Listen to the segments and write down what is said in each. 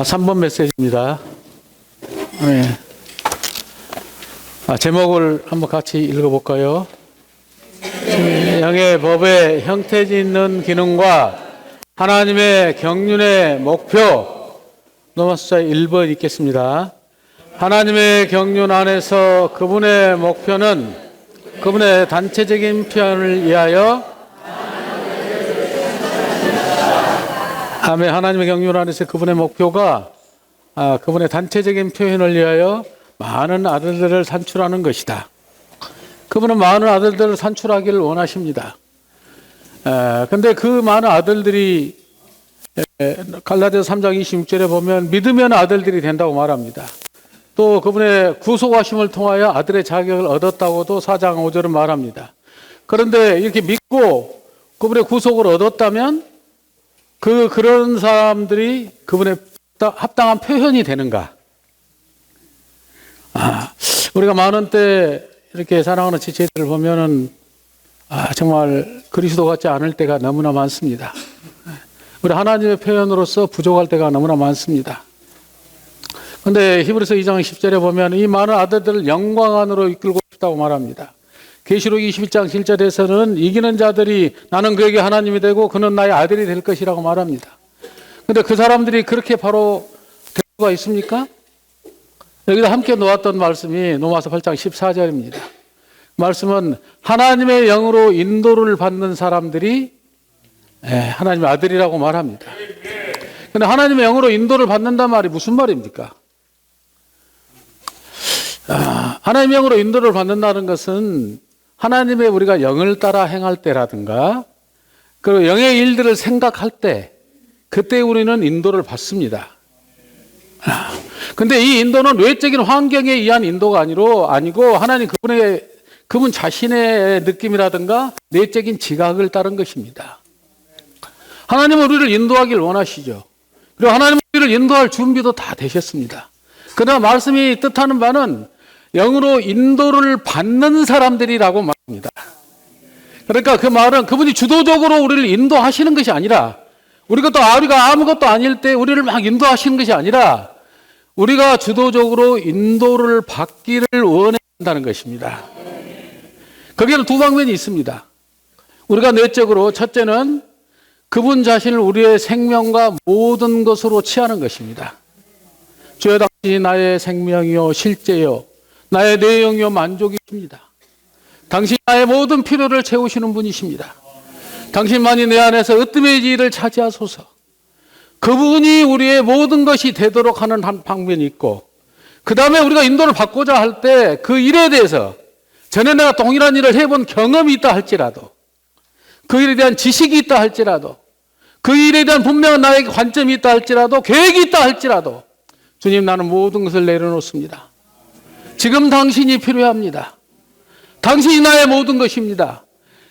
3번 메시지입니다. 네. 제목을 한번 같이 읽어볼까요? 영의 법의 형태짓는 기능과 하나님의 경륜의 목표. 로마 숫자 1번 읽겠습니다. 하나님의 경륜 안에서 그분의 목표는 그분의 단체적인 표현을 위하여 하나님의 경륜 안에서 그분의 목표가 그분의 단체적인 표현을 위하여 많은 아들들을 산출하는 것이다. 그분은 많은 아들들을 산출하기를 원하십니다. 근데 그 많은 아들들이 갈라디아서 3장 26절에 보면 믿으면 아들들이 된다고 말합니다. 또 그분의 구속하심을 통하여 아들의 자격을 얻었다고도 4장 5절은 말합니다. 그런데 이렇게 믿고 그분의 구속을 얻었다면 그런 사람들이 그분의 합당한 표현이 되는가? 우리가 많은 때 이렇게 사랑하는 지체들을 보면은 정말 그리스도 같지 않을 때가 너무나 많습니다. 우리 하나님의 표현으로서 부족할 때가 너무나 많습니다. 그런데 히브리서 2장 10절에 보면 이 많은 아들들을 영광 안으로 이끌고 싶다고 말합니다. 계시록 21장 7절에서는 이기는 자들이 나는 그에게 하나님이 되고 그는 나의 아들이 될 것이라고 말합니다. 그런데 그 사람들이 그렇게 바로 될 수가 있습니까? 여기다 함께 놓았던 말씀이 로마서 8장 14절입니다. 말씀은 하나님의 영으로 인도를 받는 사람들이 하나님의 아들이라고 말합니다. 그런데 하나님의 영으로 인도를 받는단 말이 무슨 말입니까? 하나님의 영으로 인도를 받는다는 것은 하나님의 우리가 영을 따라 행할 때라든가 그리고 영의 일들을 생각할 때 그때 우리는 인도를 받습니다. 근데 이 인도는 외적인 환경에 의한 인도가 아니고 하나님 그분 자신의 느낌이라든가 내적인 지각을 따른 것입니다. 하나님은 우리를 인도하길 원하시죠. 그리고 하나님은 우리를 인도할 준비도 다 되셨습니다. 그러나 말씀이 뜻하는 바는 영으로 인도를 받는 사람들이라고 말합니다. 그러니까 그 말은 그분이 주도적으로 우리를 인도하시는 것이 아니라 우리가 아무것도 아닐 때 우리를 막 인도하시는 것이 아니라 우리가 주도적으로 인도를 받기를 원한다는 것입니다. 거기에는 두 방면이 있습니다. 우리가 내적으로 첫째는 그분 자신을 우리의 생명과 모든 것으로 취하는 것입니다. 주여 당신이 나의 생명이요 실제요 나의 내영이요 만족이십니다. 당신이 나의 모든 필요를 채우시는 분이십니다. 당신만이 내 안에서 으뜸의 지위를 차지하소서. 그분이 우리의 모든 것이 되도록 하는 한 방면이 있고 그 다음에 우리가 인도를 받고자 할 때 그 일에 대해서 전에 내가 동일한 일을 해본 경험이 있다 할지라도 그 일에 대한 지식이 있다 할지라도 그 일에 대한 분명한 나에게 관점이 있다 할지라도 계획이 있다 할지라도 주님 나는 모든 것을 내려놓습니다. 지금 당신이 필요합니다. 당신이 나의 모든 것입니다.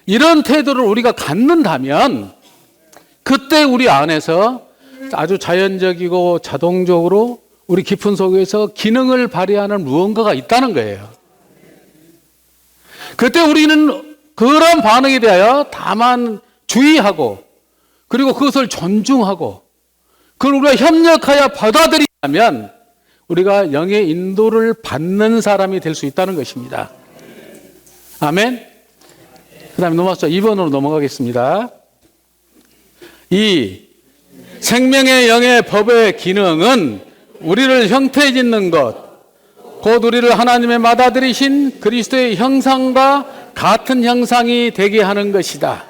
이런 태도를 우리가 갖는다면 그때 우리 안에서 아주 자연적이고 자동적으로 우리 깊은 속에서 기능을 발휘하는 무언가가 있다는 거예요. 그때 우리는 그런 반응에 대하여 다만 주의하고 그리고 그것을 존중하고 그걸 우리가 협력하여 받아들이면 우리가 영의 인도를 받는 사람이 될 수 있다는 것입니다. 아멘. 그 다음에 로마서 2번으로 넘어가겠습니다. 이 생명의 영의 법의 기능은 우리를 형태짓는 것, 곧 우리를 하나님의 맏아들이신 그리스도의 형상과 같은 형상이 되게 하는 것이다.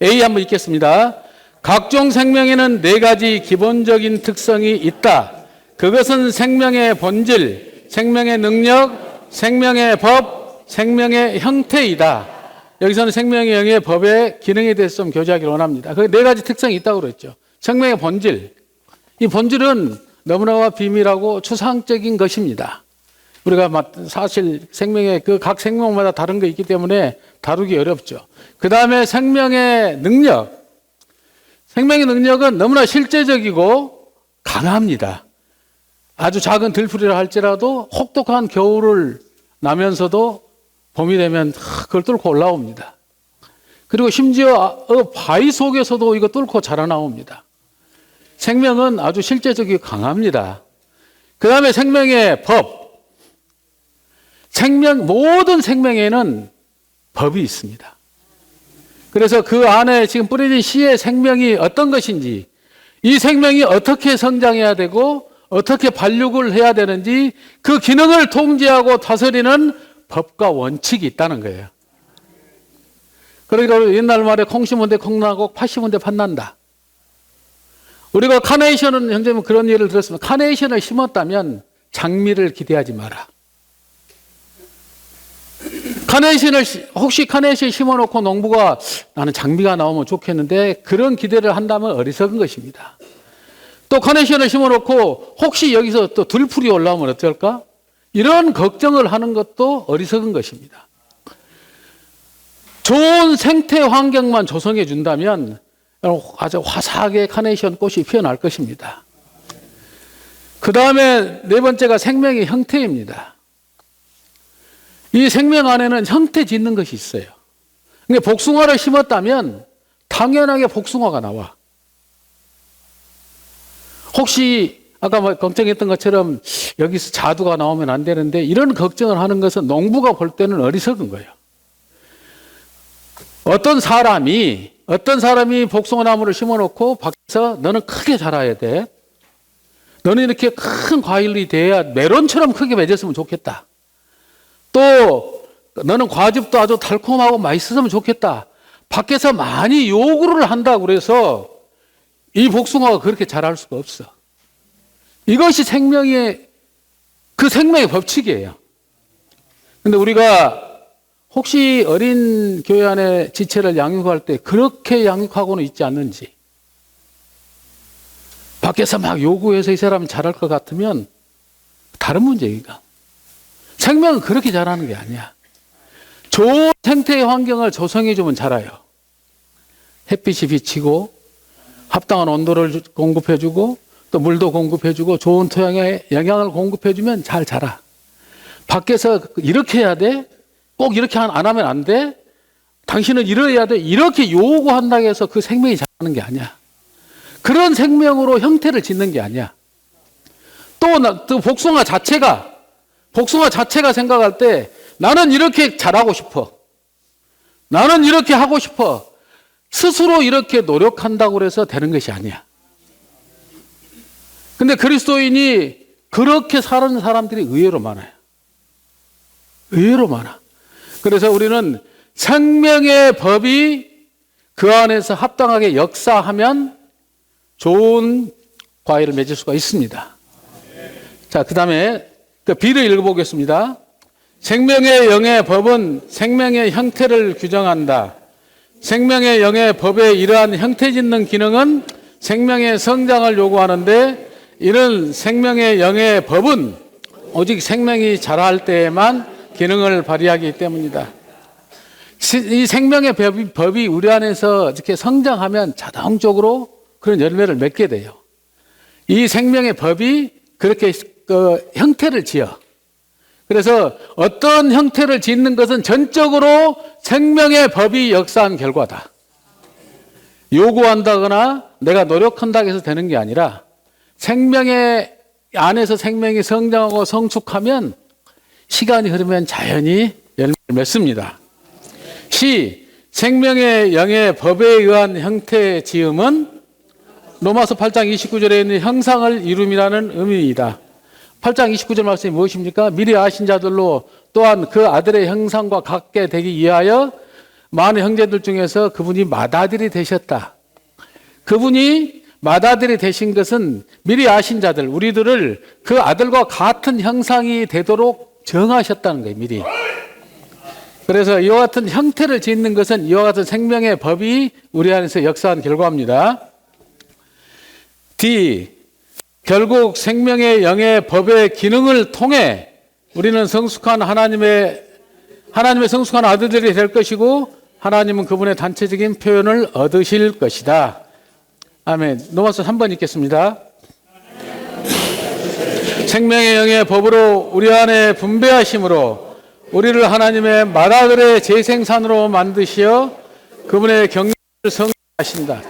A 한번 읽겠습니다. 각종 생명에는 4가지 기본적인 특성이 있다. 그것은 생명의 본질, 생명의 능력, 생명의 법, 생명의 형태이다. 여기서는 생명의 영의 법의 기능에 대해서 좀 교제하기를 원합니다. 그 4가지 특성이 있다고 그랬죠. 생명의 본질. 이 본질은 너무나 비밀하고 추상적인 것입니다. 우리가 사실 생명의 각 생명마다 다른 거 있기 때문에 다루기 어렵죠. 그 다음에 생명의 능력. 생명의 능력은 너무나 실제적이고 강합니다. 아주 작은 들풀이라 할지라도 혹독한 겨울을 나면서도 봄이 되면 그걸 뚫고 올라옵니다. 그리고 심지어 바위 속에서도 이거 뚫고 자라나옵니다. 생명은 아주 실제적이고 강합니다. 그 다음에 생명의 법. 모든 생명에는 법이 있습니다. 그래서 그 안에 지금 뿌려진 씨의 생명이 어떤 것인지, 이 생명이 어떻게 성장해야 되고 어떻게 발육을 해야 되는지 그 기능을 통제하고 다스리는 법과 원칙이 있다는 거예요. 그러니까 옛날 말에 콩 심은 데 콩나고 팥 심은 데 팥난다. 우리가 카네이션은 형제님 그런 예를 들었습니다. 카네이션을 심었다면 장미를 기대하지 마라. 혹시 카네이션 심어놓고 농부가 나는 장미가 나오면 좋겠는데 그런 기대를 한다면 어리석은 것입니다. 또 카네이션을 심어놓고 혹시 여기서 또 들풀이 올라오면 어떨까? 이런 걱정을 하는 것도 어리석은 것입니다. 좋은 생태 환경만 조성해 준다면 아주 화사하게 카네이션 꽃이 피어날 것입니다. 그 다음에 네 번째가 생명의 형태입니다. 이 생명 안에는 형태 짓는 것이 있어요. 그러니까 복숭아를 심었다면 당연하게 복숭아가 나와. 혹시 아까 걱정했던 것처럼 여기서 자두가 나오면 안 되는데 이런 걱정을 하는 것은 농부가 볼 때는 어리석은 거예요. 어떤 사람이 복숭아 나무를 심어놓고 밖에서 너는 크게 자라야 돼. 너는 이렇게 큰 과일이 돼야 메론처럼 크게 맺었으면 좋겠다. 또 너는 과즙도 아주 달콤하고 맛있었으면 좋겠다. 밖에서 많이 요구를 한다고 그래서 이 복숭아가 그렇게 자랄 수가 없어. 이것이 생명의 법칙이에요. 근데 우리가 혹시 어린 교회 안에 지체를 양육할 때 그렇게 양육하고는 있지 않는지, 밖에서 막 요구해서 이 사람은 잘할 것 같으면 다른 문제이가. 생명은 그렇게 자라는 게 아니야. 좋은 생태의 환경을 조성해 주면 자라요. 햇빛이 비치고 합당한 온도를 공급해 주고 또 물도 공급해 주고 좋은 토양에 영양을 공급해 주면 잘 자라. 밖에서 이렇게 해야 돼? 꼭 이렇게 안 하면 안 돼? 당신은 이래야 돼? 이렇게 요구한다고 해서 그 생명이 자라는 게 아니야. 그런 생명으로 형태를 짓는 게 아니야. 또 복숭아 자체가 생각할 때 나는 이렇게 잘하고 싶어. 나는 이렇게 하고 싶어. 스스로 이렇게 노력한다고 해서 되는 것이 아니야. 근데 그리스도인이 그렇게 사는 사람들이 의외로 많아요. 의외로 많아. 그래서 우리는 생명의 법이 그 안에서 합당하게 역사하면 좋은 과일을 맺을 수가 있습니다. 자, 그 다음에 그 B를 읽어보겠습니다. 생명의 영의 법은 생명의 형태를 규정한다. 생명의 영의 법의 이러한 형태 짓는 기능은 생명의 성장을 요구하는데 이는 생명의 영의 법은 오직 생명이 자랄 때에만 기능을 발휘하기 때문이다. 이 생명의 법이 우리 안에서 이렇게 성장하면 자동적으로 그런 열매를 맺게 돼요. 이 생명의 법이 그렇게 형태를 지어. 그래서 어떤 형태를 짓는 것은 전적으로 생명의 법이 역사한 결과다. 요구한다거나 내가 노력한다고 해서 되는 게 아니라 생명의 안에서 생명이 성장하고 성숙하면 시간이 흐르면 자연히 열매를 맺습니다. C. 생명의 영의 법에 의한 형태 지음은 로마서 8장 29절에 있는 형상을 이룸이라는 의미이다. 8장 29절 말씀이 무엇입니까? 미리 아신 자들로 또한 그 아들의 형상과 같게 되기 위하여 많은 형제들 중에서 그분이 맏아들이 되셨다. 그분이 맏아들이 되신 것은 미리 아신 자들, 우리들을 그 아들과 같은 형상이 되도록 정하셨다는 거예요, 미리. 그래서 이와 같은 형태를 짓는 것은 이와 같은 생명의 법이 우리 안에서 역사한 결과입니다. D. 결국 생명의 영의 법의 기능을 통해 우리는 성숙한 하나님의 성숙한 아들들이 될 것이고 하나님은 그분의 단체적인 표현을 얻으실 것이다. 아멘. 로마서 3번 읽겠습니다. 생명의 영의 법으로 우리 안에 분배하심으로 우리를 하나님의 맏아들의 재생산으로 만드시어 그분의 경륜을 성취하신다.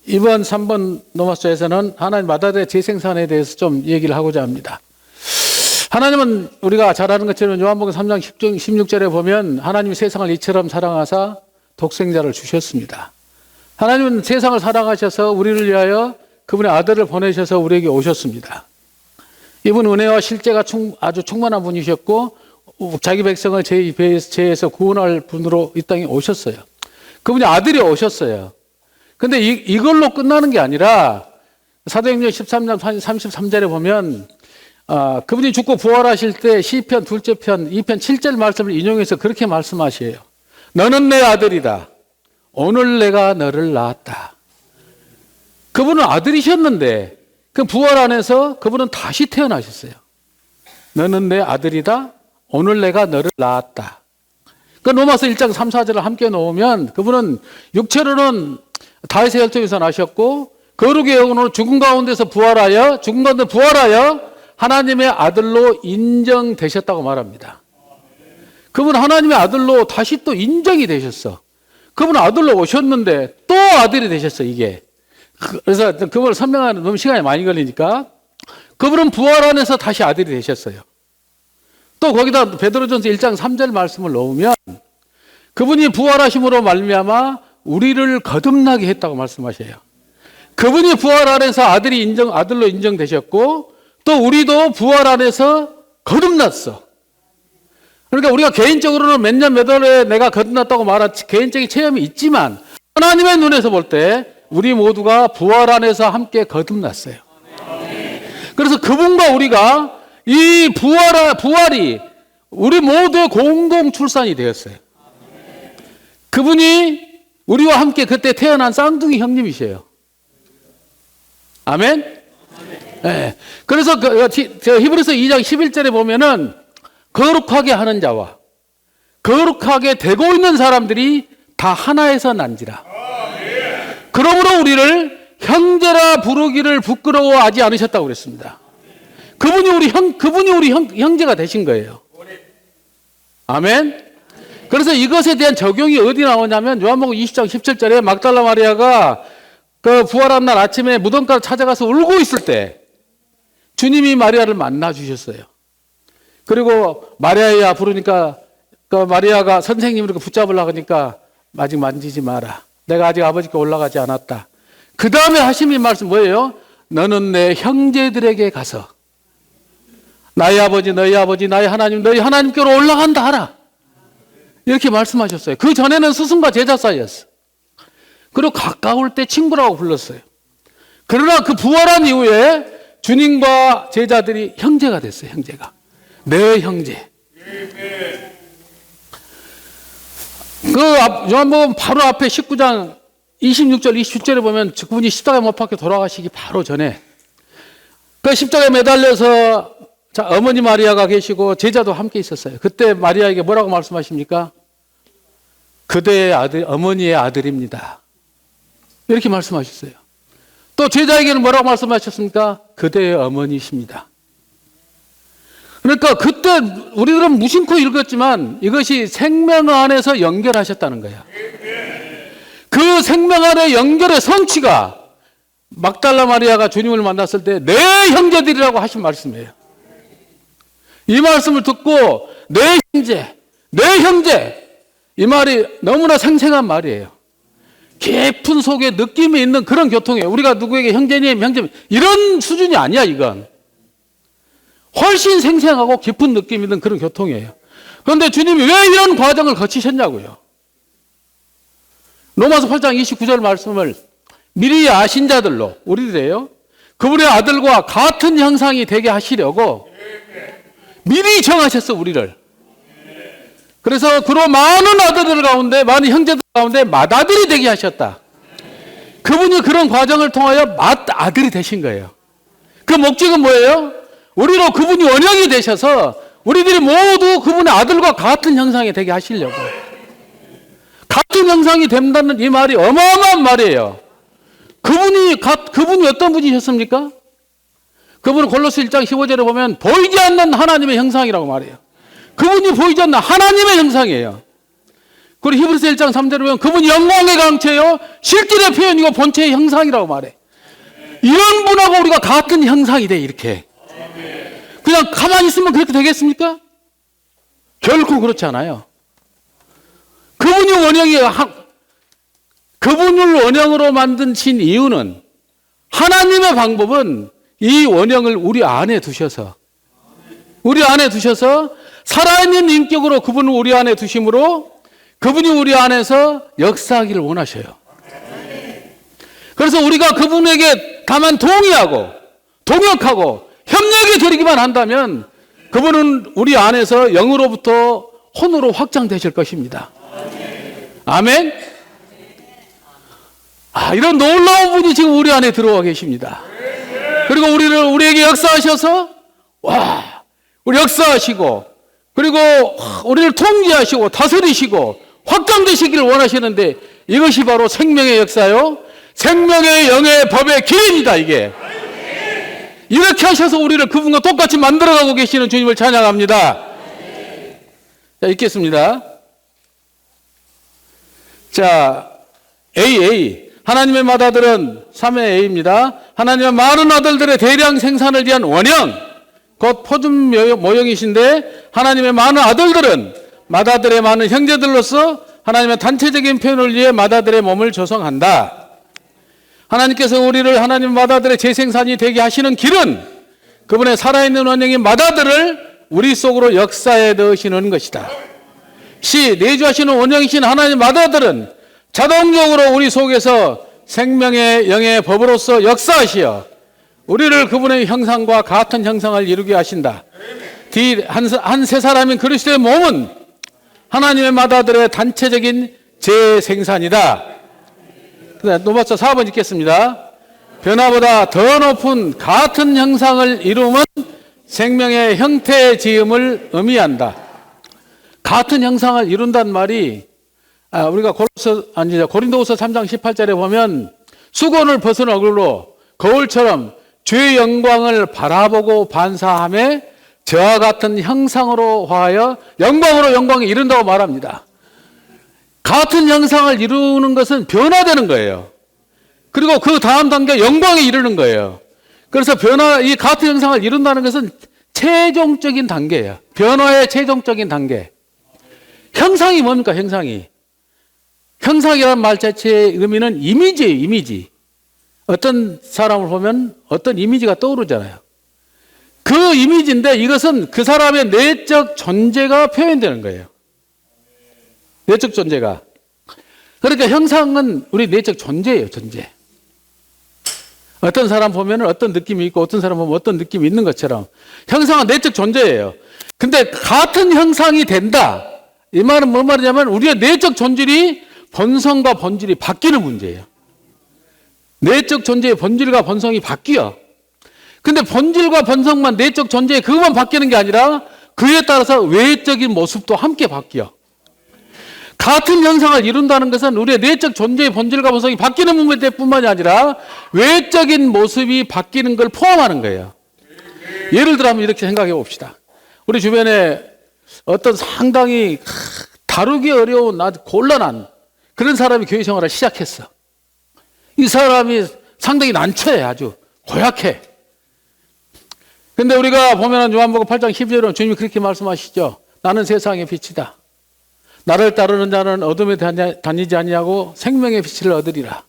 이번 3번 노마스에서는 하나님 아들의 재생산에 대해서 좀 얘기를 하고자 합니다. 하나님은 우리가 잘 아는 것처럼 요한복음 3장 16절에 보면 하나님이 세상을 이처럼 사랑하사 독생자를 주셨습니다. 하나님은 세상을 사랑하셔서 우리를 위하여 그분의 아들을 보내셔서 우리에게 오셨습니다. 이분 은혜와 실제가 아주 충만한 분이셨고 자기 백성을 죄에서 구원할 분으로 이 땅에 오셨어요. 그분이 아들이 오셨어요. 근데 이걸로 끝나는 게 아니라 사도행전 13장 33절에 보면 그분이 죽고 부활하실 때 시편 2편 2편 7절 말씀을 인용해서 그렇게 말씀하셔요. 너는 내 아들이다. 오늘 내가 너를 낳았다. 그분은 아들이셨는데 그 부활 안에서 그분은 다시 태어나셨어요. 너는 내 아들이다. 오늘 내가 너를 낳았다. 그 로마서 1장 3, 4절을 함께 놓으면 그분은 육체로는 다윗의 혈통에서 나셨고 거룩의 영으로 죽은 가운데서 부활하여 하나님의 아들로 인정되셨다고 말합니다. 그분 하나님의 아들로 다시 또 인정이 되셨어. 그분은 아들로 오셨는데 또 아들이 되셨어, 이게. 그래서 그걸 설명하는 너무 시간이 많이 걸리니까 그분은 부활 안에서 다시 아들이 되셨어요. 또 거기다 베드로전서 1장 3절 말씀을 놓으면 그분이 부활하심으로 말미암아 우리를 거듭나게 했다고 말씀하셔요. 그분이 부활 안에서 아들로 인정되셨고 또 우리도 부활 안에서 거듭났어. 그러니까 우리가 개인적으로는 몇 년 몇 월에 내가 거듭났다고 말한 개인적인 체험이 있지만 하나님의 눈에서 볼 때 우리 모두가 부활 안에서 함께 거듭났어요. 그래서 그분과 우리가 이 부활이 우리 모두의 공동 출산이 되었어요. 그분이 우리와 함께 그때 태어난 쌍둥이 형님이셔요. 아멘? 네. 그래서 히브리서 2장 11절에 보면은 거룩하게 하는 자와 거룩하게 되고 있는 사람들이 다 하나에서 난지라. 그러므로 우리를 형제라 부르기를 부끄러워하지 않으셨다고 그랬습니다. 그분이 우리 형제가 되신 거예요. 아멘. 그래서 이것에 대한 적용이 어디 나오냐면 요한복음 20장 17절에 막달라 마리아가 그 부활한 날 아침에 무덤가를 찾아가서 울고 있을 때 주님이 마리아를 만나 주셨어요. 그리고 마리아야 부르니까 그 마리아가 선생님을 붙잡으려고 하니까 아직 만지지 마라. 내가 아직 아버지께 올라가지 않았다. 그 다음에 하신 말씀 뭐예요? 너는 내 형제들에게 가서 나의 아버지, 너희 아버지, 나의 하나님, 너희 하나님께로 올라간다 하라. 이렇게 말씀하셨어요. 그 전에는 스승과 제자 사이였어. 그리고 가까울 때 친구라고 불렀어요. 그러나 그 부활한 이후에 주님과 제자들이 형제가 됐어요. 형제가. 내 형제. 그 요한복음 바로 앞에 19장 26절 27절에 보면 그분이 십자가에 못 박혀 돌아가시기 바로 전에 그 십자가에 매달려서 어머니 마리아가 계시고 제자도 함께 있었어요. 그때 마리아에게 뭐라고 말씀하십니까? 그대의 아들, 어머니의 아들입니다. 이렇게 말씀하셨어요. 또 제자에게는 뭐라고 말씀하셨습니까? 그대의 어머니십니다. 그러니까 그때 우리들은 무심코 읽었지만 이것이 생명 안에서 연결하셨다는 거야. 그 생명 안에 연결의 성취가 막달라 마리아가 주님을 만났을 때 내 형제들이라고 하신 말씀이에요. 이 말씀을 듣고 내 형제 이 말이 너무나 생생한 말이에요. 깊은 속에 느낌이 있는 그런 교통이에요. 우리가 누구에게 형제님 이런 수준이 아니야. 이건 훨씬 생생하고 깊은 느낌이 있는 그런 교통이에요. 그런데 주님이 왜 이런 과정을 거치셨냐고요. 로마서 8장 29절 말씀을 미리 아신 자들로 우리들이에요. 그분의 아들과 같은 형상이 되게 하시려고 미리 정하셨어, 우리를. 그래서 그로 많은 아들들 가운데, 많은 형제들 가운데 맏아들이 되게 하셨다. 그분이 그런 과정을 통하여 맏아들이 되신 거예요. 그 목적은 뭐예요? 우리로 그분이 원형이 되셔서 우리들이 모두 그분의 아들과 같은 형상이 되게 하시려고. 같은 형상이 된다는 이 말이 어마어마한 말이에요. 그분이 어떤 분이셨습니까? 그분은 골로새 1장 15절에 보면 보이지 않는 하나님의 형상이라고 말해요. 그분이 보이지 않는 하나님의 형상이에요. 그리고 히브리서 1장 3절에 보면 그분이 영광의 강체요 실질의 표현이고 본체의 형상이라고 말해. 이런 분하고 우리가 같은 형상이 돼. 이렇게 그냥 가만히 있으면 그렇게 되겠습니까? 결코 그렇지 않아요. 그분이 그분을 원형으로 만드신 이유는, 하나님의 방법은 이 원형을 우리 안에 두셔서 살아있는 인격으로 그분을 우리 안에 두심으로 그분이 우리 안에서 역사하기를 원하셔요. 그래서 우리가 그분에게 다만 동의하고 동역하고 협력이 되기만 한다면 그분은 우리 안에서 영으로부터 혼으로 확장되실 것입니다. 아멘. 이런 놀라운 분이 지금 우리 안에 들어와 계십니다. 그리고 우리에게 역사하셔서 우리 역사하시고, 그리고 우리를 통제하시고 다스리시고 확장되시기를 원하시는데, 이것이 바로 생명의 역사요, 생명의 영의 법의 길입니다. 이게 이렇게 하셔서 우리를 그분과 똑같이 만들어가고 계시는 주님을 찬양합니다. 자, 읽겠습니다. 자, A. 하나님의 맏아들은 3의 A입니다. 하나님의 많은 아들들의 대량 생산을 위한 원형, 곧 포준 모형이신데, 하나님의 많은 아들들은 맏아들의 많은 형제들로서 하나님의 단체적인 표현을 위해 맏아들의 몸을 조성한다. 하나님께서 우리를 하나님 맏아들의 재생산이 되게 하시는 길은 그분의 살아있는 원형인 맏아들을 우리 속으로 역사에 넣으시는 것이다. 내주하시는 원형이신 하나님 맏아들은 자동적으로 우리 속에서 생명의 영의 법으로서 역사하시어 우리를 그분의 형상과 같은 형상을 이루게 하신다. 한 세 사람인 그리스도의 몸은 하나님의 맏아들의 단체적인 재생산이다. 로마서 4번 읽겠습니다. 변화보다 더 높은 같은 형상을 이루면 생명의 형태 지음을 의미한다. 같은 형상을 이룬다는 말이, 우리가 고린도후서 3장 18절에 보면 수건을 벗은 얼굴로 거울처럼 주의 영광을 바라보고 반사하며 저와 같은 형상으로 화하여 영광으로 영광에 이른다고 말합니다. 같은 형상을 이루는 것은 변화되는 거예요. 그리고 그 다음 단계 영광에 이르는 거예요. 그래서 이 같은 형상을 이룬다는 것은 최종적인 단계예요. 변화의 최종적인 단계. 형상이 뭡니까? 형상이라는 말 자체의 의미는 이미지예요. 이미지. 어떤 사람을 보면 어떤 이미지가 떠오르잖아요. 그 이미지인데, 이것은 그 사람의 내적 존재가 표현되는 거예요. 내적 존재가. 그러니까 형상은 우리 내적 존재예요. 존재. 어떤 사람 보면 어떤 느낌이 있고 어떤 사람 보면 어떤 느낌이 있는 것처럼 형상은 내적 존재예요. 근데 같은 형상이 된다, 이 말은 뭔 말이냐면 우리의 내적 존재이 본성과 본질이 바뀌는 문제예요. 내적 존재의 본질과 본성이 바뀌어. 근데 본질과 본성만, 내적 존재 그것만 바뀌는 게 아니라 그에 따라서 외적인 모습도 함께 바뀌어. 같은 형상을 이룬다는 것은 우리의 내적 존재의 본질과 본성이 바뀌는 문제뿐만이 아니라 외적인 모습이 바뀌는 걸 포함하는 거예요. 예를 들어 한번 이렇게 생각해 봅시다. 우리 주변에 어떤 상당히 다루기 어려운, 아주 곤란한 그런 사람이 교회 생활을 시작했어. 이 사람이 상당히 난처해. 아주 고약해. 근데 우리가 보면 요한복음 8장 12절은 주님이 그렇게 말씀하시죠. 나는 세상의 빛이다. 나를 따르는 자는 어둠에 다니지 아니하고 생명의 빛을 얻으리라.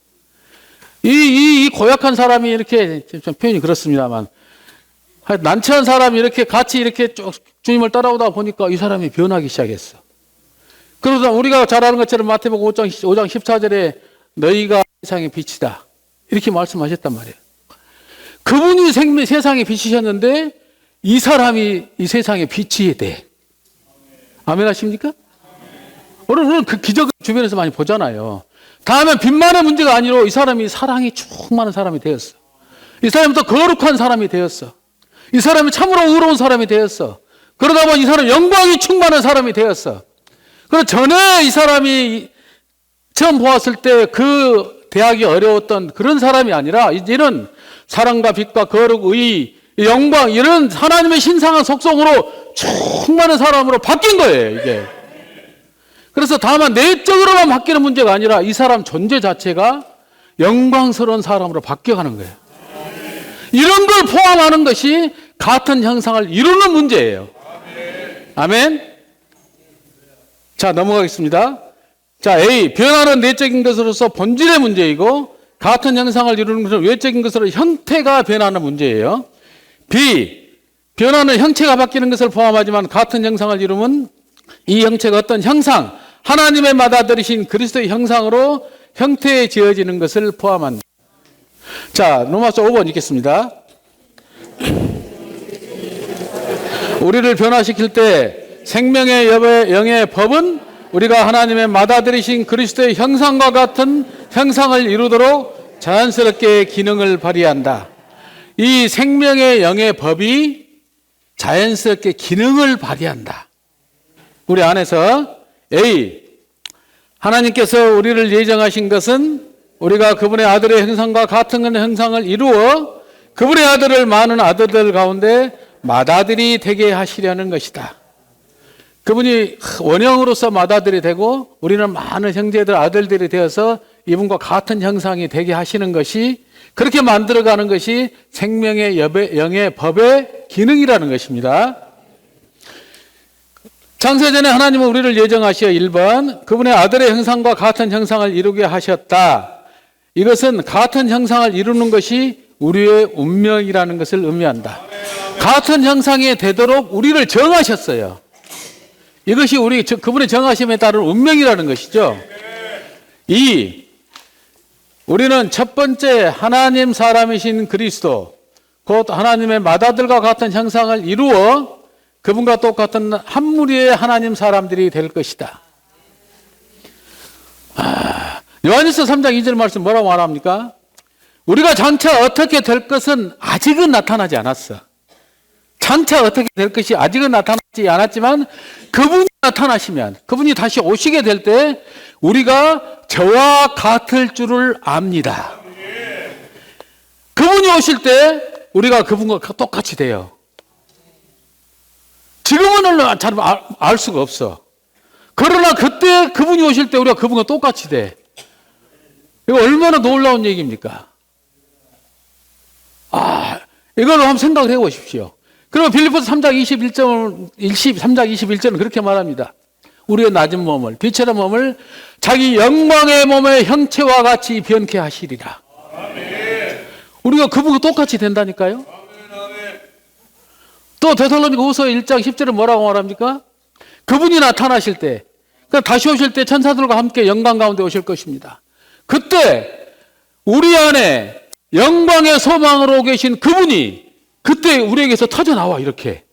이 고약한 사람이 이렇게, 좀 표현이 그렇습니다만, 난처한 사람이 이렇게 같이 이렇게 쭉 주님을 따라오다 보니까 이 사람이 변하기 시작했어. 그러다 우리가 잘 아는 것처럼 마태복음 5장 14절에 너희가 세상의 빛이다, 이렇게 말씀하셨단 말이에요. 그분이 세상의 빛이셨는데 이 사람이 이 세상의 빛이 돼. 아멘 하십니까? 우리는 그 기적을 주변에서 많이 보잖아요. 다음에 빛만의 문제가 아니라 이 사람이 사랑이 충만한 사람이 되었어. 이 사람이 또 거룩한 사람이 되었어. 이 사람이 참으로 의로운 사람이 되었어. 그러다 보니 이 사람이 영광이 충만한 사람이 되었어. 그래서 전에 이 사람이 처음 보았을 때 그 대하기 어려웠던 그런 사람이 아니라 이제는 사랑과 빛과 거룩, 의, 영광, 이런 하나님의 신성한 속성으로 충만한 사람으로 바뀐 거예요, 이게. 그래서 다만 내적으로만 바뀌는 문제가 아니라 이 사람 존재 자체가 영광스러운 사람으로 바뀌어가는 거예요. 이런 걸 포함하는 것이 같은 형상을 이루는 문제예요. 아멘. 자, 넘어가겠습니다. 자, A, 변화는 내적인 것으로서 본질의 문제이고 같은 형상을 이루는 것은 외적인 것으로 형태가 변하는 문제예요. B, 변화는 형체가 바뀌는 것을 포함하지만 같은 형상을 이루면 이 형체가 어떤 형상, 하나님의 받아들이신 그리스도의 형상으로 형태에 지어지는 것을 포함한다. 자, 로마서 5번 읽겠습니다. 우리를 변화시킬 때 생명의 영의 법은 우리가 하나님의 받아들이신 그리스도의 형상과 같은 형상을 이루도록 자연스럽게 기능을 발휘한다. 이 생명의 영의 법이 자연스럽게 기능을 발휘한다. 우리 안에서 A, 하나님께서 우리를 예정하신 것은 우리가 그분의 아들의 형상과 같은 형상을 이루어 그분의 아들을 많은 아들들 가운데 맏아들이 되게 하시려는 것이다. 그분이 원형으로서 맏아들이 되고 우리는 많은 형제들 아들들이 되어서 이분과 같은 형상이 되게 하시는 것이, 그렇게 만들어가는 것이 생명의 영의 법의 기능이라는 것입니다. 창세전에 하나님은 우리를 예정하시어 1번 그분의 아들의 형상과 같은 형상을 이루게 하셨다. 이것은 같은 형상을 이루는 것이 우리의 운명이라는 것을 의미한다. 같은 형상이 되도록 우리를 정하셨어요. 이것이 그분의 정하심에 따른 운명이라는 것이죠. 2, 우리는 첫 번째 하나님 사람이신 그리스도, 곧 하나님의 맏아들과 같은 형상을 이루어 그분과 똑같은 한 무리의 하나님 사람들이 될 것이다. 요한일서 3장 2절 말씀 뭐라고 말합니까? 우리가 장차 어떻게 될 것은 아직은 나타나지 않았어. 장차 어떻게 될 것이 아직은 나타나지 않았지만 그분이 나타나시면, 그분이 다시 오시게 될 때 우리가 저와 같을 줄을 압니다. 그분이 오실 때 우리가 그분과 똑같이 돼요. 지금은 잘 알 수가 없어. 그러나 그때 그분이 오실 때 우리가 그분과 똑같이 돼. 이거 얼마나 놀라운 얘기입니까? 이걸 한번 생각을 해보십시오. 그리고 빌립보서 3장 21절은 그렇게 말합니다. 우리의 낮은 몸을, 빛의 몸을 자기 영광의 몸의 형체와 같이 변케 하시리라. 우리가 그분과 똑같이 된다니까요. 또 데살로니가후서 1장 10절은 뭐라고 말합니까? 그분이 나타나실 때, 그러니까 다시 오실 때 천사들과 함께 영광 가운데 오실 것입니다. 그때 우리 안에 영광의 소망으로 계신 그분이 그때 우리에게서 터져 나와, 이렇게.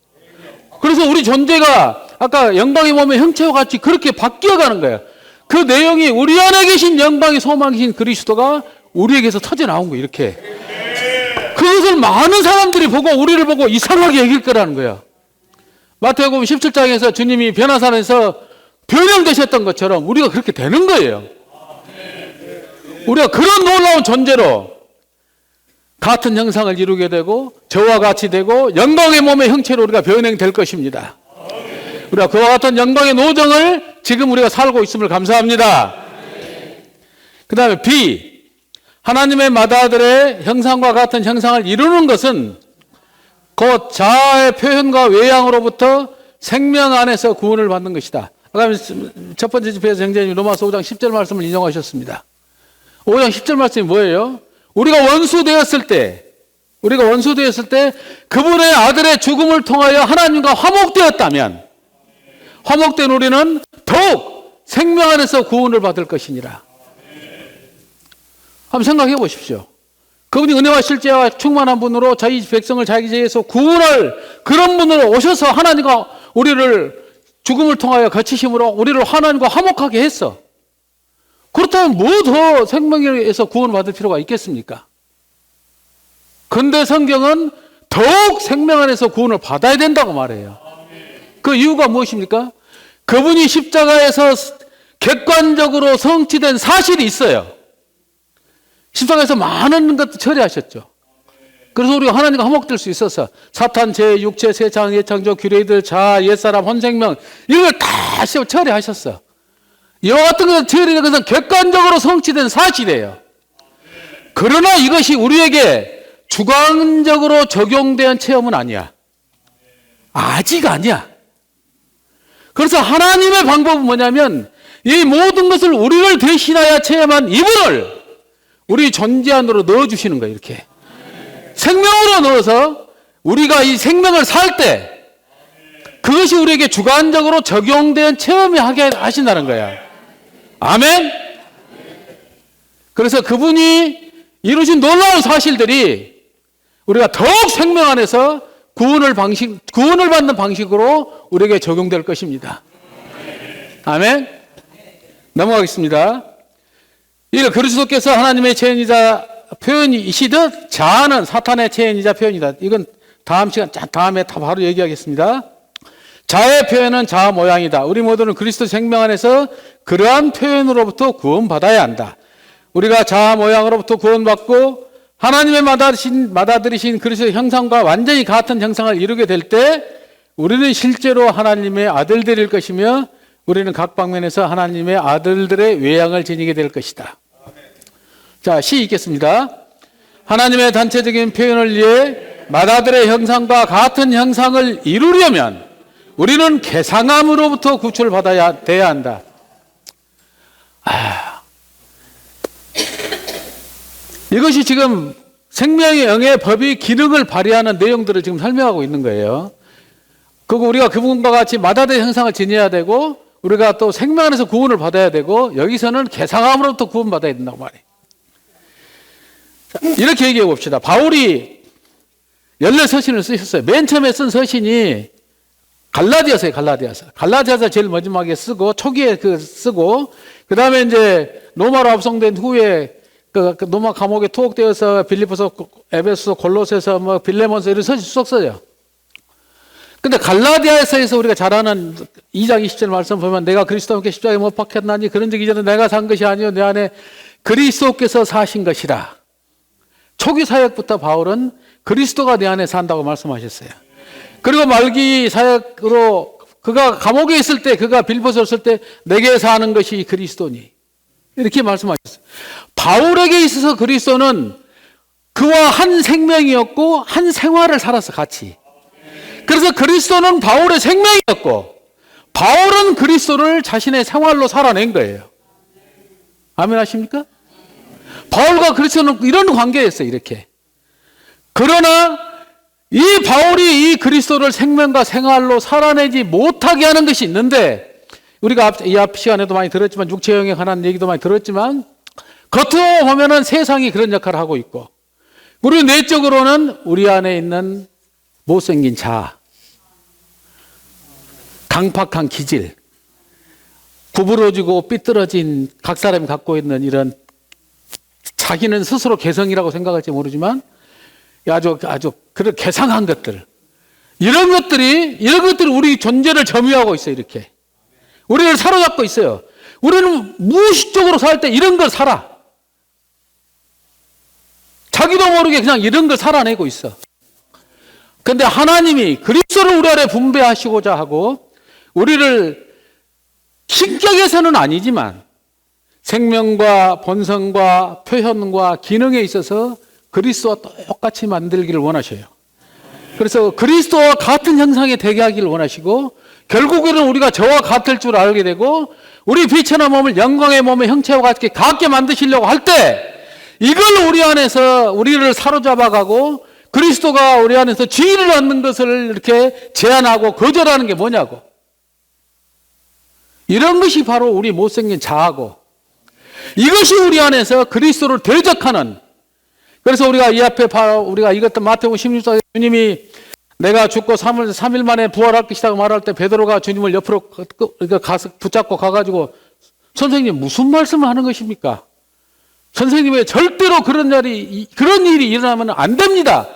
그래서 우리 존재가 아까 영광의 몸의 형체와 같이 그렇게 바뀌어가는 거예요. 그 내용이 우리 안에 계신 영광의 소망이신 그리스도가 우리에게서 터져 나온 거예요, 이렇게. 그것을 많은 사람들이 보고 우리를 보고 이상하게 여길 거라는 거예요. 마태복음 17장에서 주님이 변화산에서 변형되셨던 것처럼 우리가 그렇게 되는 거예요. 우리가 그런 놀라운 존재로 같은 형상을 이루게 되고 저와 같이 되고 영광의 몸의 형체로 우리가 변형될 것입니다. 우리가 그와 같은 영광의 노정을 지금 우리가 살고 있음을 감사합니다. 그 다음에 B, 하나님의 맏아들의 형상과 같은 형상을 이루는 것은 곧 자아의 표현과 외양으로부터 생명 안에서 구원을 받는 것이다. 아까 첫 번째 집회에서 형제님 로마서 5장 10절 말씀을 인용하셨습니다. 5장 10절 말씀이 뭐예요? 우리가 원수 되었을 때 그분의 아들의 죽음을 통하여 하나님과 화목되었다면, 화목된 우리는 더욱 생명 안에서 구원을 받을 것이니라. 한번 생각해 보십시오. 그분이 은혜와 실제와 충만한 분으로 자기 백성을 자기 죄에서 구원할 그런 분으로 오셔서 하나님과 우리를 죽음을 통하여 거치심으로 우리를 하나님과 화목하게 했어. 그렇다면 뭐 더 생명에서 구원을 받을 필요가 있겠습니까? 그런데 성경은 더욱 생명 안에서 구원을 받아야 된다고 말해요. 그 이유가 무엇입니까? 그분이 십자가에서 객관적으로 성취된 사실이 있어요. 십자가에서 많은 것도 처리하셨죠. 그래서 우리가 하나님과 화목될 수 있어서 사탄, 죄, 육체, 세상, 예창조, 규례들, 자아, 옛사람, 혼생명 이걸 다 처리하셨어. 이와 같은 것은 teori라는 것은 객관적으로 성취된 사실이에요. 그러나 이것이 우리에게 주관적으로 적용된 체험은 아니야. 아직 아니야. 그래서 하나님의 방법은 뭐냐면 이 모든 것을 우리를 대신하여 체험한 이분을 우리 존재 안으로 넣어주시는 거예요. 이렇게 생명으로 넣어서 우리가 이 생명을 살 때 그것이 우리에게 주관적으로 적용된 체험이 하게 하신다는 거야. 아멘. 그래서 그분이 이루신 놀라운 사실들이 우리가 더욱 생명 안에서 구원을 받는 방식으로 우리에게 적용될 것입니다. 아멘. 넘어가겠습니다. 이 그리스도께서 하나님의 체현이자 표현이시듯 자아는 사탄의 체현이자 표현이다. 이건 다음에 바로 얘기하겠습니다. 자아의 표현은 자아 모양이다. 우리 모두는 그리스도 생명 안에서 그러한 표현으로부터 구원받아야 한다. 우리가 자아 모양으로부터 구원받고 하나님의 받아들이신 그리스도의 형상과 완전히 같은 형상을 이루게 될 때 우리는 실제로 하나님의 아들들일 것이며 우리는 각 방면에서 하나님의 아들들의 외양을 지니게 될 것이다. 자, 시 읽겠습니다. 하나님의 단체적인 표현을 위해 맏아들의 형상과 같은 형상을 이루려면 우리는 개상함으로부터 구출받아야 돼야 한다. 이것이 지금 생명의 영의 법이 기능을 발휘하는 내용들을 지금 설명하고 있는 거예요. 그리고 우리가 그분과 같이 맏아들의 형상을 지녀야 되고 우리가 또 생명 안에서 구원을 받아야 되고 여기서는 개상함으로부터 구원받아야 된다고 말해요. 이렇게 얘기해 봅시다. 바울이 14서신을 쓰셨어요. 맨 처음에 쓴 서신이 갈라디아서예요. 갈라디아서 제일 마지막에 쓰고 초기에 쓰고 그 다음에 이제 로마로 압송된 후에 그 로마 감옥에 투옥되어서 빌립보서, 에베소서, 골로새서, 빌레몬서 이런 서신 쭉 써요. 근데 갈라디아서에서 우리가 잘 아는 2장 20절 말씀 보면 내가 그리스도와 함께 십자가에 못 박혔나니 그런즉 이제는 내가 산 것이 아니요 내 안에 그리스도께서 사신 것이라. 초기 사역부터 바울은 그리스도가 내 안에 산다고 말씀하셨어요. 그리고 말기 사역으로 그가 감옥에 있을 때 그가 빌립보서 있을 때 내게 사는 것이 그리스도니 이렇게 말씀하셨어요. 바울에게 있어서 그리스도는 그와 한 생명이었고 한 생활을 살았어 같이. 그래서 그리스도는 바울의 생명이었고 바울은 그리스도를 자신의 생활로 살아낸 거예요. 아멘 하십니까? 바울과 그리스도는 이런 관계였어요. 이렇게. 그러나 이 바울이 이 그리스도를 생명과 생활로 살아내지 못하게 하는 것이 있는데 우리가 이 앞 시간에도 많이 들었지만 육체형에 관한 얘기도 많이 들었지만 겉으로 보면은 세상이 그런 역할을 하고 있고 우리 내적으로는 우리 안에 있는 못생긴 자아, 강팍한 기질, 구부러지고 삐뚤어진 각 사람이 갖고 있는 이런 자기는 스스로 개성이라고 생각할지 모르지만 아주 그런 개상한 것들 이런 것들이 우리 존재를 점유하고 있어요. 이렇게 우리를 사로잡고 있어요. 우리는 무의식적으로 살 때 이런 걸 살아. 자기도 모르게 그냥 이런 걸 살아내고 있어. 그런데 하나님이 그리스도를 우리 안에 분배하시고자 하고 우리를 신격에서는 아니지만 생명과 본성과 표현과 기능에 있어서 그리스도와 똑같이 만들기를 원하셔요. 그래서 그리스도와 같은 형상이 되게 하기를 원하시고 결국에는 우리가 저와 같을 줄 알게 되고 우리 빛의 몸을 영광의 몸의 형체와 같게 만드시려고 할 때 이걸 우리 안에서 우리를 사로잡아가고 그리스도가 우리 안에서 지위를 얻는 것을 이렇게 제한하고 거절하는 게 뭐냐고. 이런 것이 바로 우리 못생긴 자아고 이것이 우리 안에서 그리스도를 대적하는. 그래서 우리가 이 앞에 우리가 읽었던 마태복음 16장에 주님이 내가 죽고 3일 만에 부활할 것이라고 말할 때 베드로가 주님을 옆으로 가서 붙잡고 가가지고 선생님 무슨 말씀을 하는 것입니까? 선생님의 절대로 그런 일이 일어나면 안 됩니다.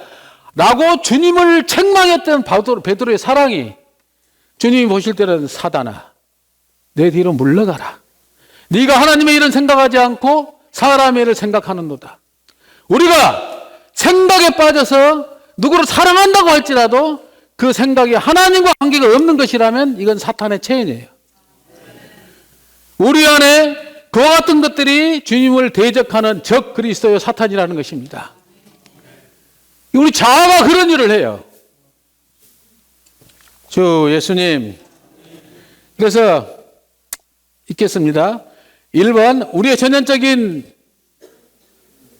라고 주님을 책망했던 베드로의 사랑이 주님이 보실 때는 사단아 내 뒤로 물러가라. 네가 하나님의 일은 생각하지 않고 사람의 일을 생각하는도다. 우리가 생각에 빠져서 누구를 사랑한다고 할지라도 그 생각이 하나님과 관계가 없는 것이라면 이건 사탄의 체현이에요. 우리 안에 그와 같은 것들이 주님을 대적하는 적 그리스도의 사탄이라는 것입니다. 우리 자아가 그런 일을 해요. 주 예수님. 그래서 읽겠습니다. 1번, 우리의 전형적인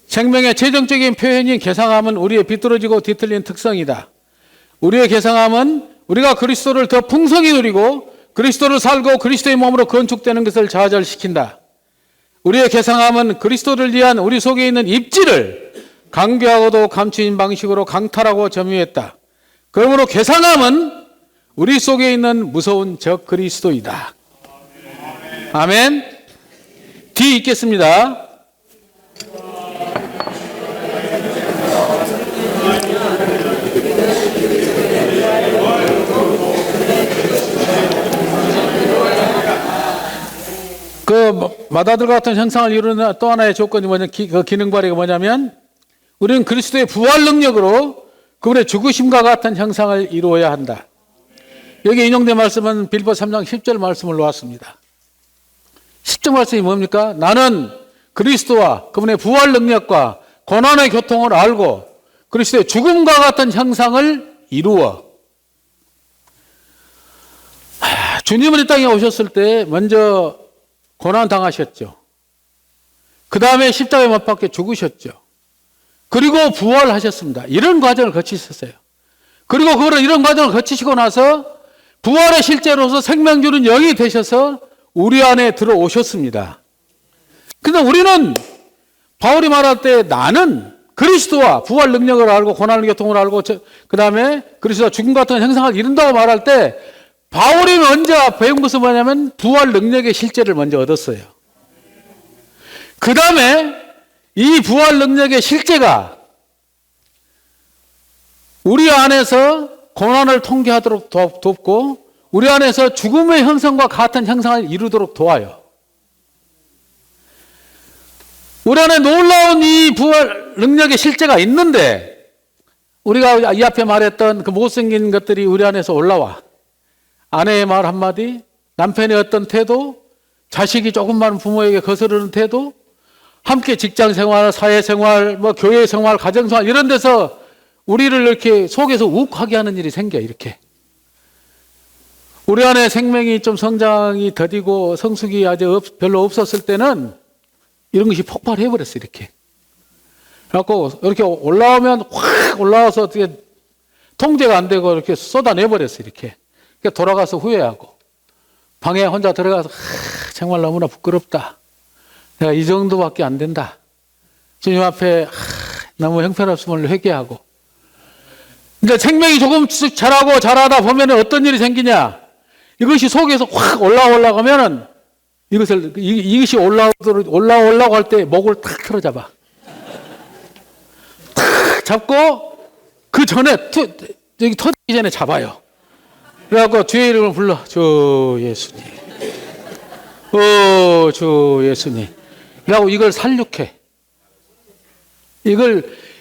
생명의 최종적인 표현인 개상함은 우리의 비뚤어지고 뒤틀린 특성이다. 우리의 개상함은 우리가 그리스도를 더 풍성히 누리고 그리스도를 살고 그리스도의 몸으로 건축되는 것을 좌절시킨다. 우리의 개상함은 그리스도를 위한 우리 속에 있는 입지를 강교하고도 감추인 방식으로 강탈하고 점유했다. 그러므로 개상함은 우리 속에 있는 무서운 적 그리스도이다. 아멘. 뒤 읽겠습니다. 그 마다들과 같은 형상을 이루는 또 하나의 조건이 그 기능 발휘가 뭐냐면 우리는 그리스도의 부활 능력으로 그분의 죽으심과 같은 형상을 이루어야 한다. 여기 인용된 말씀은 빌보 3장 10절 말씀을 놓았습니다. 10절 말씀이 뭡니까? 나는 그리스도와 그분의 부활 능력과 고난의 교통을 알고 그리스도의 죽음과 같은 형상을 이루어. 주님은 이 땅에 오셨을 때 먼저 고난 당하셨죠. 그 다음에 십자가에 못 박혀 죽으셨죠. 그리고 부활하셨습니다. 이런 과정을 거치셨어요. 그리고 이런 과정을 거치시고 나서 부활의 실제로서 생명 주는 영이 되셔서 우리 안에 들어오셨습니다. 그런데 우리는 바울이 말할 때 나는 그리스도와 부활 능력을 알고 고난의 교통을 알고 그 다음에 그리스도와 죽음 같은 형상을 이룬다고 말할 때 바울이 먼저 배운 것은 뭐냐면 부활 능력의 실제를 먼저 얻었어요. 그 다음에 이 부활 능력의 실제가 우리 안에서 고난을 통과하도록 돕고 우리 안에서 죽음의 형상과 같은 형상을 이루도록 도와요. 우리 안에 놀라운 이 부활 능력의 실제가 있는데 우리가 이 앞에 말했던 그 못생긴 것들이 우리 안에서 올라와. 아내의 말 한마디, 남편의 어떤 태도, 자식이 조금만 부모에게 거스르는 태도, 함께 직장생활, 사회생활, 교회생활, 가정생활 이런 데서 우리를 이렇게 속에서 욱하게 하는 일이 생겨 이렇게. 우리 안에 생명이 좀 성장이 더디고 성숙이 아주 별로 없었을 때는 이런 것이 폭발해버렸어 이렇게. 그래갖고 이렇게 올라오면 확 올라와서 어떻게 통제가 안 되고 이렇게 쏟아내버렸어 이렇게. 그러니까 돌아가서 후회하고 방에 혼자 들어가서 정말 너무나 부끄럽다. 내가 이 정도밖에 안 된다. 주님 앞에 너무 형편없음을 회개하고. 근데 생명이 조금씩 자라다 보면 어떤 일이 생기냐? 이것이 속에서 확 올라가면은 이것이 올라오려고 할 때 목을 탁 틀어잡아. 탁 잡고 그 전에 여기 터지기 전에 잡아요. 그래갖고 주의 이름을 불러. 주 예수님. 주 예수님. 그래갖고 이걸 살육해.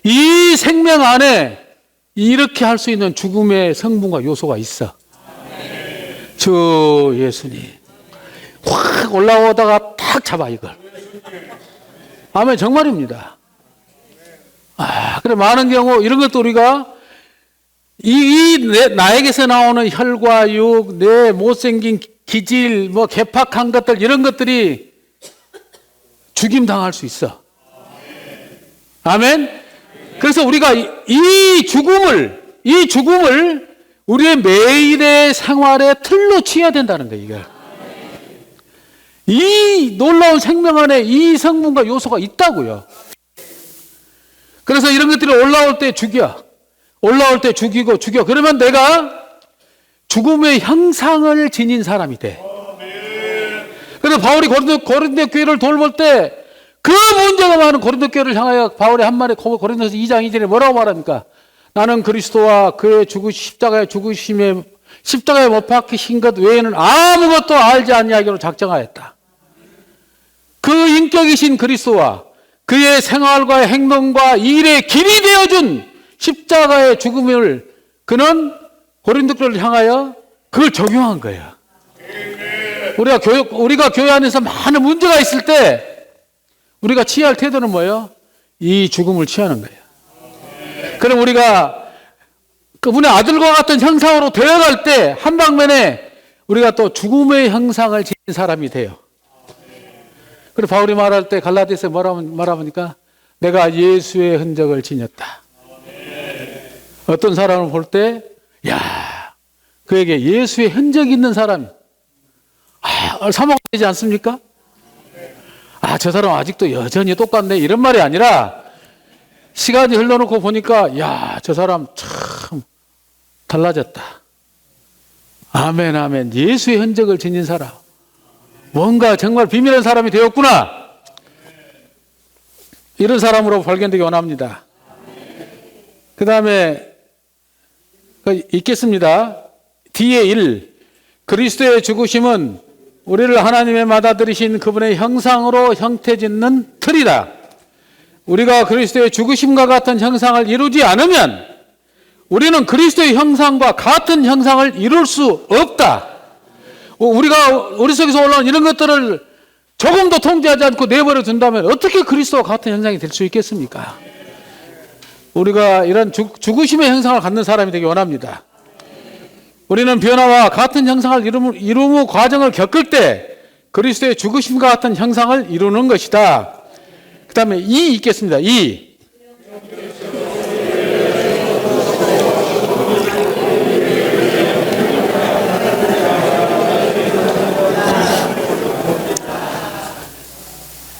이 생명 안에 이렇게 할 수 있는 죽음의 성분과 요소가 있어. 주 예수님. 확 올라오다가 탁 잡아 이걸. 아멘. 정말입니다. 그래 많은 경우 이런 것도 우리가 나에게서 나오는 혈과 육, 내 못생긴 기질, 개팍한 것들, 이런 것들이 죽임당할 수 있어. 아멘? 그래서 우리가 이 죽음을 우리의 매일의 생활의 틀로 취해야 된다는 거예요, 이걸. 이 놀라운 생명 안에 이 성분과 요소가 있다고요. 그래서 이런 것들이 올라올 때 죽여. 올라올 때 죽여. 그러면 내가 죽음의 형상을 지닌 사람이 돼. 그래서 바울이 고린도 교회를 돌볼 때 그 문제가 많은 고린도 교회를 향하여 바울이 한마디 고린도서 2장 2절에 뭐라고 말합니까? 나는 그리스도와 그의 십자가에 못 박히신 것 외에는 아무것도 알지 않냐기로 작정하였다. 그 인격이신 그리스도와 그의 생활과 행동과 일에 길이 되어준 십자가의 죽음을 그는 고린도 교회를 향하여 그걸 적용한 거야. 우리가 교회 안에서 많은 문제가 있을 때 우리가 취할 태도는 뭐예요? 이 죽음을 취하는 거예요. 그럼 우리가 그분의 아들과 같은 형상으로 되어갈 때 한 방면에 우리가 또 죽음의 형상을 지닌 사람이 돼요. 그리고 바울이 말할 때 갈라디아서에 말합니까? 내가 예수의 흔적을 지녔다. 어떤 사람을 볼 때, 야, 그에게 예수의 흔적이 있는 사람이, 사모되지 않습니까? 저 사람 아직도 여전히 똑같네. 이런 말이 아니라, 시간이 흘러놓고 보니까, 야, 저 사람 참 달라졌다. 아멘, 아멘. 예수의 흔적을 지닌 사람. 뭔가 정말 비밀한 사람이 되었구나. 이런 사람으로 발견되기 원합니다. 그 다음에 읽겠습니다. 뒤에 1. 그리스도의 죽으심은 우리를 하나님의 받아들이신 그분의 형상으로 형태 짓는 틀이다. 우리가 그리스도의 죽으심과 같은 형상을 이루지 않으면 우리는 그리스도의 형상과 같은 형상을 이룰 수 없다. 우리 속에서 올라온 이런 것들을 조금도 통제하지 않고 내버려 둔다면 어떻게 그리스도와 같은 형상이 될 수 있겠습니까? 우리가 이런 죽으심의 형상을 갖는 사람이 되기 원합니다. 우리는 변화와 같은 형상을 이루는 과정을 겪을 때 그리스도의 죽으심과 같은 형상을 이루는 것이다. 그 다음에 2 읽겠습니다. 2.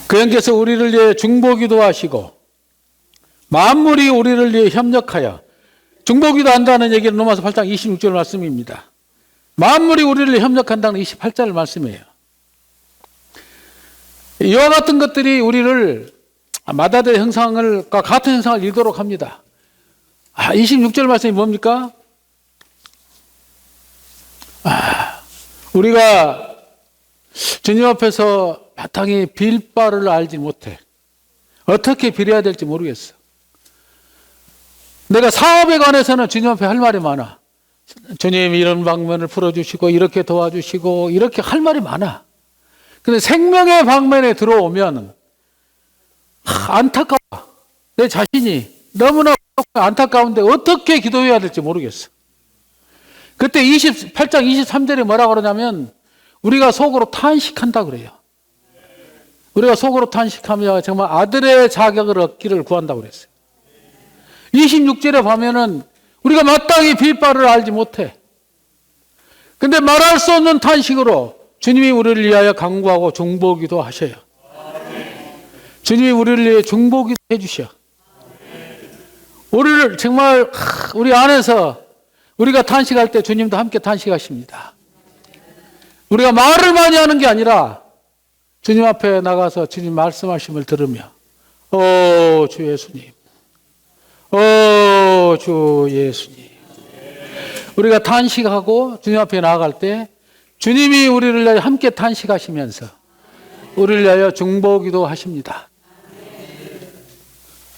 그분께서 우리를 위해 중보기도 하시고 만물이 우리를 위해 협력하여, 중보기도 한다는 얘기는 로마서 8장 26절 말씀입니다. 만물이 우리를 위해 협력한다는 28절 말씀이에요. 이와 같은 것들이 우리를 마다의 형상과 같은 형상을 이루도록 합니다. 26절 말씀이 뭡니까? 우리가 주님 앞에서 마땅히 빌 바를 알지 못해. 어떻게 빌어야 될지 모르겠어. 내가 사업에 관해서는 주님 앞에 할 말이 많아. 주님 이런 방면을 풀어주시고 이렇게 도와주시고 이렇게 할 말이 많아. 근데 생명의 방면에 들어오면 안타까워. 내 자신이 너무나 안타까운데 어떻게 기도해야 될지 모르겠어. 그때 28장 23절에 뭐라고 그러냐면 우리가 속으로 탄식한다 그래요. 우리가 속으로 탄식하며 정말 아들의 자격을 얻기를 구한다고 그랬어요. 26절에 보면은 우리가 마땅히 빌 바를 알지 못해. 근데 말할 수 없는 탄식으로 주님이 우리를 위하여 간구하고 중보기도 하셔요. 주님이 우리를 위해 중보기도 해주셔. 우리를 정말 우리 안에서 우리가 탄식할 때 주님도 함께 탄식하십니다. 우리가 말을 많이 하는 게 아니라 주님 앞에 나가서 주님 말씀하심을 들으며 주 예수님, 주 예수님, 우리가 탄식하고 주님 앞에 나아갈 때 주님이 우리를 위하여 함께 탄식하시면서 우리를 위하여 중보기도 하십니다.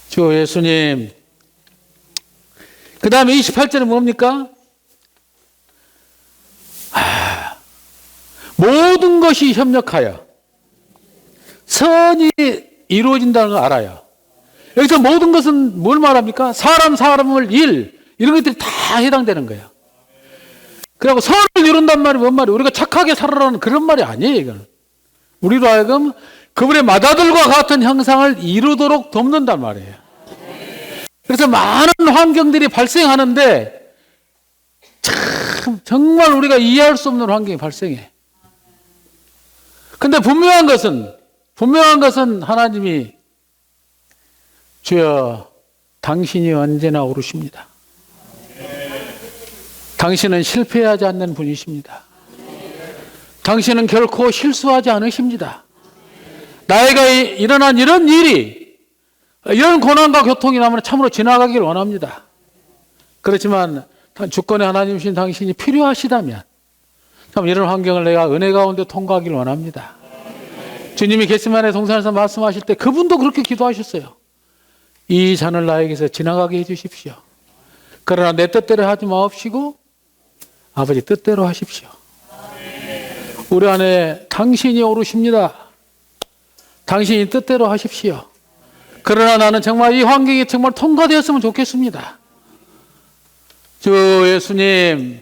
주 예수님. 그 다음에 28절은 뭡니까? 모든 것이 협력하여 선이 이루어진다는 걸 알아요. 여기서 모든 것은 뭘 말합니까? 사람을 이런 것들이 다 해당되는 거예요. 그리고 선을 이룬단 말이 뭔 말이에요? 우리가 착하게 살아라는 그런 말이 아니에요. 이건 우리로 하여금 그분의 맏아들과 같은 형상을 이루도록 돕는단 말이에요. 그래서 많은 환경들이 발생하는데 참 정말 우리가 이해할 수 없는 환경이 발생해. 근데 분명한 것은 하나님이 주여 당신이 언제나 오르십니다. 당신은 실패하지 않는 분이십니다. 당신은 결코 실수하지 않으십니다. 나이가 일어난 이런 일이, 이런 고난과 고통이 나면 참으로 지나가기를 원합니다. 그렇지만 주권의 하나님이신 당신이 필요하시다면 참 이런 환경을 내가 은혜 가운데 통과하기를 원합니다. 주님이 겟세마네 동산에서 말씀하실 때 그분도 그렇게 기도하셨어요. 이 잔을 나에게서 지나가게 해주십시오. 그러나 내 뜻대로 하지 마옵시고 아버지 뜻대로 하십시오. 우리 안에 당신이 오르십니다. 당신이 뜻대로 하십시오. 그러나 나는 정말 이 환경이 정말 통과되었으면 좋겠습니다. 주 예수님,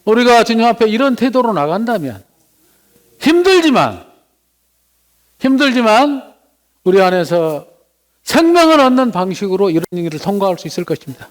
우리가 주님 앞에 이런 태도로 나간다면 힘들지만 우리 안에서 생명을 얻는 방식으로 이런 일을 통과할 수 있을 것입니다.